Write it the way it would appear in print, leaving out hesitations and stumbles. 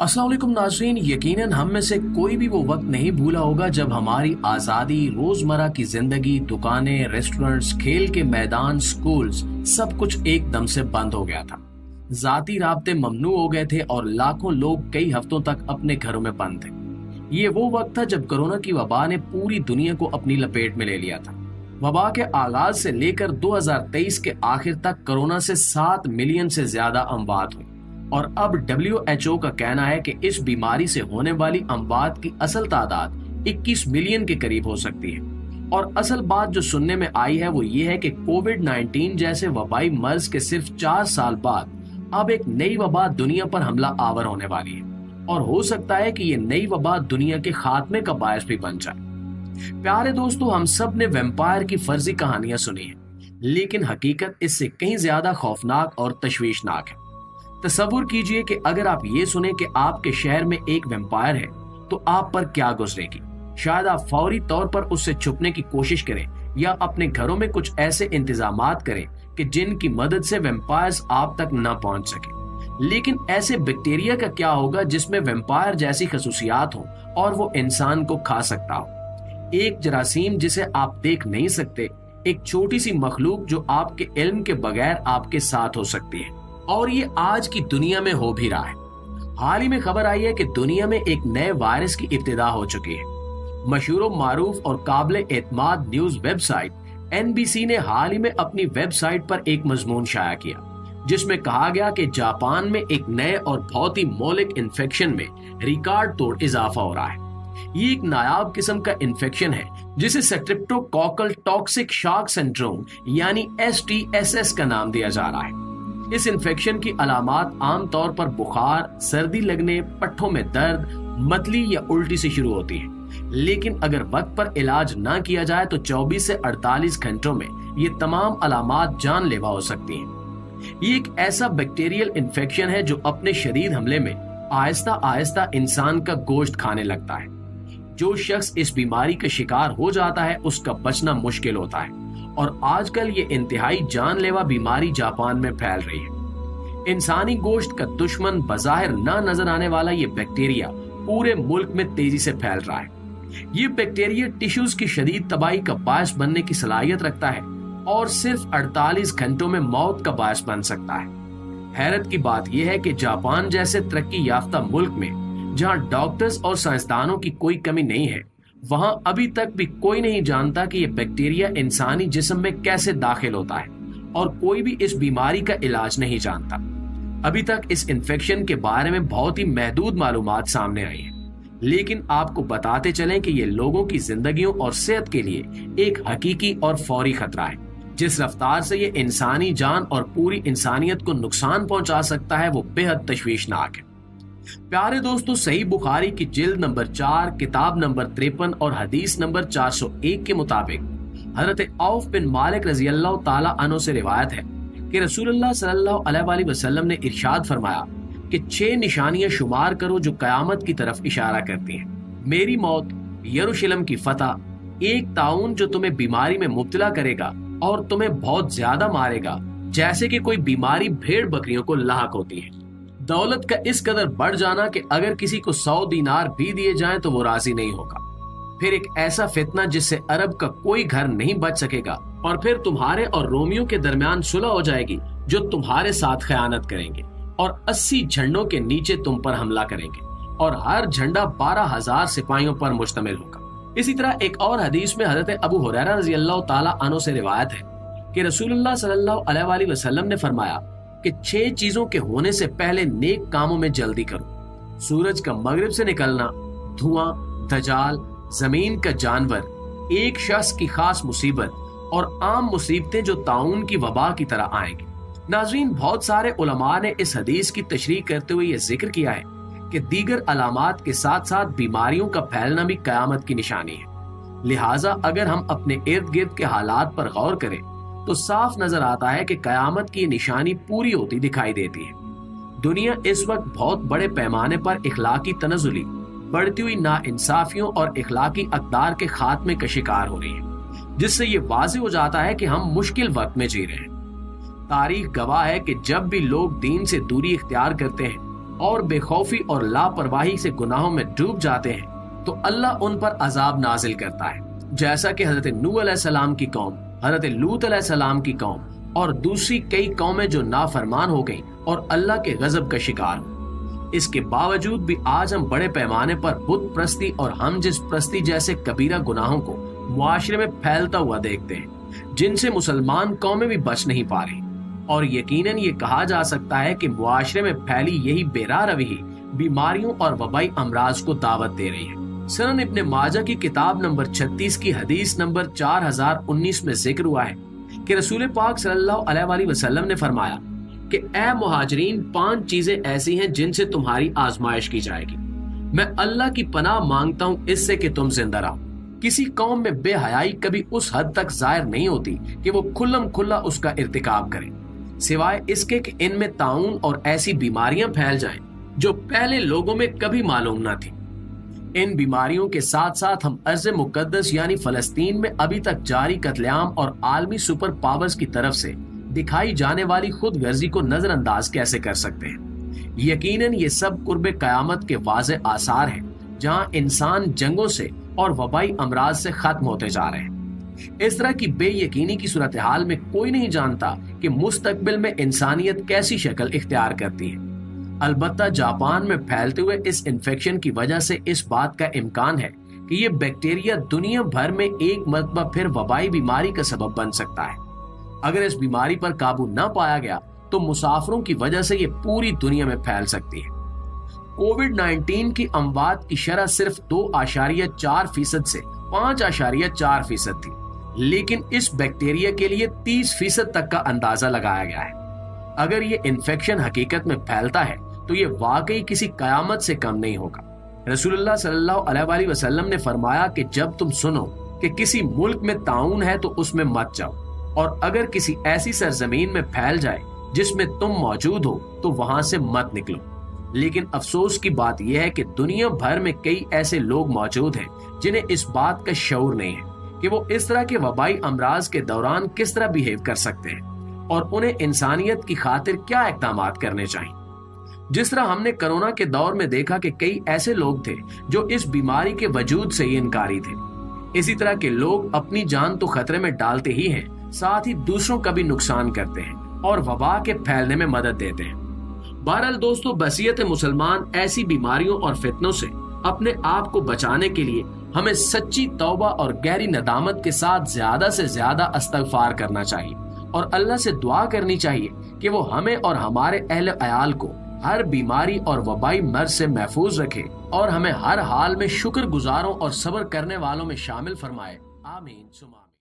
अस्सलाम वालेकुम नाज़रीन, यकीनन हम में से कोई भी वो वक्त नहीं भूला होगा जब हमारी आज़ादी, रोजमर्रा की जिंदगी, दुकानें, रेस्टोरेंट्स, खेल के मैदान, स्कूल्स, सब कुछ एकदम से बंद हो गया था। जाती राब्ते ममनू हो गए थे और लाखों लोग कई हफ्तों तक अपने घरों में बंद थे। ये वो वक्त था जब कोरोना की वबा ने पूरी दुनिया को अपनी लपेट में ले लिया था। वबा के आगाज से लेकर 2023 के आखिर तक कोरोना से 7 मिलियन से ज्यादा अमवात हुई और अब WHO का कहना है कि इस बीमारी से होने वाली अमवात की असल तादाद 21 मिलियन के करीब हो सकती है। और असल बात जो सुनने में आई है वो ये है कि कोविड-19 जैसे वबाई मर्ज के सिर्फ 4 साल बाद अब एक नई वबा दुनिया पर हमला आवर होने वाली है और हो सकता है कि ये नई वबा दुनिया के खात्मे का बायस भी बन जाए। प्यारे दोस्तों, हम सब ने वैम्पायर की फर्जी कहानियां सुनी है, लेकिन हकीकत इससे कहीं ज्यादा खौफनाक और तशवीशनाक है। तसव्वुर कीजिए कि अगर आप ये सुने कि आपके शहर में एक वैम्पायर है तो आप पर क्या गुजरेगी। शायद आप फौरी तौर पर उससे छुपने की कोशिश करें या अपने घरों में कुछ ऐसे इंतजामात करें कि जिनकी मदद से वैम्पायर्स आप तक न पहुंच सके। लेकिन ऐसे बैक्टीरिया का क्या होगा जिसमें वैम्पायर जैसी खसूसियात हो और वो इंसान को खा सकता हो। एक जरासीम जिसे आप देख नहीं सकते, एक छोटी सी मखलूक जो आपके इल्म के बगैर आपके साथ हो सकती है, और ये आज की दुनिया में हो भी रहा है। हाल ही में खबर आई है कि दुनिया में एक नए वायरस की इब्तिदा हो चुकी है। मशहूर मारूफ और काबिल एतमाद न्यूज वेबसाइट NBC ने हाल ही में अपनी वेबसाइट पर एक मजमून शाया किया जिसमें कहा गया कि जापान में एक नए और बहुत ही मौलिक इन्फेक्शन में रिकॉर्ड तोड़ इजाफा हो रहा है। ये एक नायाब किस्म का इन्फेक्शन है जिसे स्ट्रेप्टोकोकल टॉक्सिक शॉक सिंड्रोम यानी STSS का नाम दिया जा रहा है। इस इन्फेक्शन की अलामात आमतौर पर बुखार, सर्दी लगने, पट्ठों में दर्द, मतली या उल्टी से शुरू होती है, लेकिन अगर वक्त पर इलाज ना किया जाए तो 24 से 48 घंटों में ये तमाम अलामात जानलेवा हो सकती हैं। ये एक ऐसा बैक्टीरियल इन्फेक्शन है जो अपने शदीद हमले में आहिस्ता आहिस्ता इंसान का गोश्त खाने लगता है। जो शख्स इस बीमारी का शिकार हो जाता है उसका बचना मुश्किल होता है और आजकल ये इंतहाई जानलेवा बीमारी जापान में फैल रही है। इंसानी गोश्त का दुश्मन बज़ाहिर ना नजर आने वाला ये बैक्टीरिया पूरे मुल्क में तेजी से फैल रहा है। ये बैक्टीरिया टिश्यूज की शदीद तबाही का बायस बनने की सलाहियत रखता है और सिर्फ 48 घंटों में मौत का बायस बन सकता है। हैरत की बात यह है कि जापान जैसे तरक्की याफ्ता मुल्क में जहां डॉक्टर्स और साइंसदानों की कोई कमी नहीं है, वहां अभी तक भी कोई नहीं जानता कि यह बैक्टीरिया इंसानी जिस्म में कैसे दाखिल होता है और कोई भी इस बीमारी का इलाज नहीं जानता। अभी तक इस इन्फेक्शन के बारे में बहुत ही महदूद मालूमात सामने आई है, लेकिन आपको बताते चलें कि ये लोगों की जिंदगियों और सेहत के लिए एक हकीकी और फौरी खतरा है। जिस रफ्तार से ये इंसानी जान और पूरी इंसानियत को नुकसान पहुंचा सकता है वो बेहद तशवीशनाक है। प्यारे दोस्तों, सही बुखारी की जिल्द नंबर 4, किताब नंबर 53 और हदीस नंबर 401 के मुताबिक हजरत औफ बिन मालिक रजी अल्लाह ताला अन्हु से रिवायत है कि रसूलुल्लाह सल्लल्लाहु अलैहि वसल्लम ने इरशाद फरमाया कि 6 निशानियां शुमार करो जो कयामत की तरफ इशारा करती हैं। मेरी मौत, यरूशलेम की फतह, एक ताउन जो तुम्हें बीमारी में मुब्तला करेगा और तुम्हें बहुत ज्यादा मारेगा, जैसे कि कोई बीमारी भेड़ बकरियों को लाहक होती है। दौलत का इस कदर बढ़ जाना कि अगर किसी को 100 दीनार भी दिए जाएं तो वो राजी नहीं होगा। फिर एक ऐसा फितना जिससे अरब का कोई घर नहीं बच सकेगा, और फिर तुम्हारे और रोमियो के दरमियान सुलह हो जाएगी जो तुम्हारे साथ खयानत करेंगे और 80 झंडों के नीचे तुम पर हमला करेंगे और हर झंडा 12,000 सिपाहियों पर मुश्तमिल होगा। इसी तरह एक और हदीस में हजरत अबू हुरैरा रजी अल्लाह ताला अन्हु से रिवायत है कि रसूलुल्लाह सल्लल्लाहु अलैहि वसल्लम ने फरमाया कि 6 चीजों के होने से पहले नेक कामों में जल्दी करो। सूरज का मगरिब से निकलना, धुआं, दजाल, जमीन का जानवर, एक शख्स की खास मुसीबत और आम मुसीबतें जो ताउन की वबा की तरह आएंगी। नाज़रीन, बहुत सारे उलमा ने इस हदीस की तशरीह करते हुए यह जिक्र किया है कि दीगर अलामात के साथ साथ बीमारियों का फैलना भी कयामत की निशानी है। लिहाजा अगर हम अपने इर्द गिर्द के हालात पर गौर करें तो साफ नजर आता है कि कयामत की निशानी पूरी होती दिखाई देती है। दुनिया इस वक्त बहुत बड़े पैमाने पर इखलाकी तनज़ुली, बढ़ती हुई नाइंसाफियों और इखलाकी अक़दार के खात्मे का शिकार हो रही है, जिससे ये वाज़ेह हो जाता है कि हम मुश्किल वक्त में जी रहे हैं। तारीख गवाह है कि जब भी लोग दीन से दूरी इख्तियार करते हैं اور بے خوفی اور لاپرواہی سے گناہوں میں ڈوب جاتے ہیں تو اللہ ان پر عذاب نازل کرتا ہے، جیسا کہ حضرت نوح علیہ السلام کی قوم، حضرت لوط علیہ السلام کی قوم اور دوسری کئی قومیں جو نافرمان ہو گئیں اور اللہ کے غضب کا شکار ہو۔ اس کے باوجود بھی آج ہم بڑے پیمانے پر بت پرستی اور ہم جس پرستی جیسے کبیرہ گناہوں کو معاشرے میں پھیلتا ہوا دیکھتے ہیں، جن سے مسلمان قومیں بھی بچ نہیں پا رہی، اور یقیناً یہ کہا جا سکتا ہے کہ معاشرے میں پھیلی یہی بے راہ روی بیماریوں اور وبائی امراض کو دعوت دے رہی ہے۔ سنن ابن ماجہ کی کتاب نمبر 36 کی حدیث نمبر 4019 میں ذکر ہوا ہے کہ رسول پاک صلی اللہ علیہ وآلہ وسلم نے فرمایا کہ اے مہاجرین، 5 چیزیں ایسی ہیں جن سے تمہاری آزمائش کی جائے گی۔ میں اللہ کی پناہ مانگتا ہوں اس سے کہ تم زندہ رہو۔ کسی قوم میں بے حیائی کبھی اس حد تک ظاہر نہیں ہوتی کہ وہ کھلم کھلا اس کا ارتکاب کرے، سوائے اس کے کہ ان میں طاعون اور ایسی بیماریاں پھیل جائیں جو پہلے لوگوں میں کبھی معلوم نہ تھی۔ ان بیماریوں کے ساتھ ساتھ ہم ارض مقدس یعنی فلسطین میں ابھی تک جاری قتل عام اور عالمی سپر پاورز کی طرف سے دکھائی جانے والی خود غرضی کو نظر انداز کیسے کر سکتے ہیں؟ یقیناً یہ سب قرب قیامت کے واضح آثار ہیں، جہاں انسان جنگوں سے اور وبائی امراض سے ختم ہوتے جا رہے ہیں۔ اس طرح کی بے یقینی کی صورتحال میں کوئی نہیں جانتا کہ مستقبل میں انسانیت کیسی شکل اختیار کرتی ہے۔ البتہ جاپان میں پھیلتے ہوئے اس انفیکشن کی وجہ سے اس بات کا امکان ہے کہ یہ بیکٹیریا دنیا بھر میں ایک مرتبہ پھر وبائی بیماری کا سبب بن سکتا ہے۔ اگر اس بیماری پر قابو نہ پایا گیا تو مسافروں کی وجہ سے یہ پوری دنیا میں پھیل سکتی ہے۔ کووڈ 19 کی اموات کی شرح صرف 2.4% سے 5.4% تھی، لیکن اس بیکٹیریا کے لیے 30% تک کا اندازہ لگایا گیا ہے۔ اگر یہ انفیکشن حقیقت میں پھیلتا ہے تو یہ واقعی کسی قیامت سے کم نہیں ہوگا۔ رسول اللہ صلی اللہ علیہ وآلہ وسلم نے فرمایا کہ جب تم سنو کہ کسی ملک میں طاعون ہے تو اس میں مت جاؤ، اور اگر کسی ایسی سرزمین میں پھیل جائے جس میں تم موجود ہو تو وہاں سے مت نکلو۔ لیکن افسوس کی بات یہ ہے کہ دنیا بھر میں کئی ایسے لوگ موجود ہیں جنہیں اس بات کا شعور نہیں ہے کہ وہ اس طرح کے وبائی امراض کے دوران کس طرح بیہیو کر سکتے ہیں اور انہیں انسانیت کی خاطر کیا اقدامات کرنے چاہیے۔ جس طرح ہم نے کرونا کے دور میں دیکھا کہ کئی ایسے لوگ تھے جو اس بیماری کے وجود سے ہی انکاری تھے، اسی طرح کے لوگ اپنی جان تو خطرے میں ڈالتے ہی ہیں، ساتھ ہی دوسروں کا بھی نقصان کرتے ہیں اور وبا کے پھیلنے میں مدد دیتے ہیں۔ بہرحال دوستو، بصیرت مسلمان ایسی بیماریوں اور فتنوں سے اپنے آپ کو بچانے کے لیے ہمیں سچی توبہ اور گہری ندامت کے ساتھ زیادہ سے زیادہ استغفار کرنا چاہیے اور اللہ سے دعا کرنی چاہیے کہ وہ ہمیں اور ہمارے اہل عیال کو ہر بیماری اور وبائی مرض سے محفوظ رکھے اور ہمیں ہر حال میں شکر گزاروں اور صبر کرنے والوں میں شامل فرمائے۔ آمین ثم آمین۔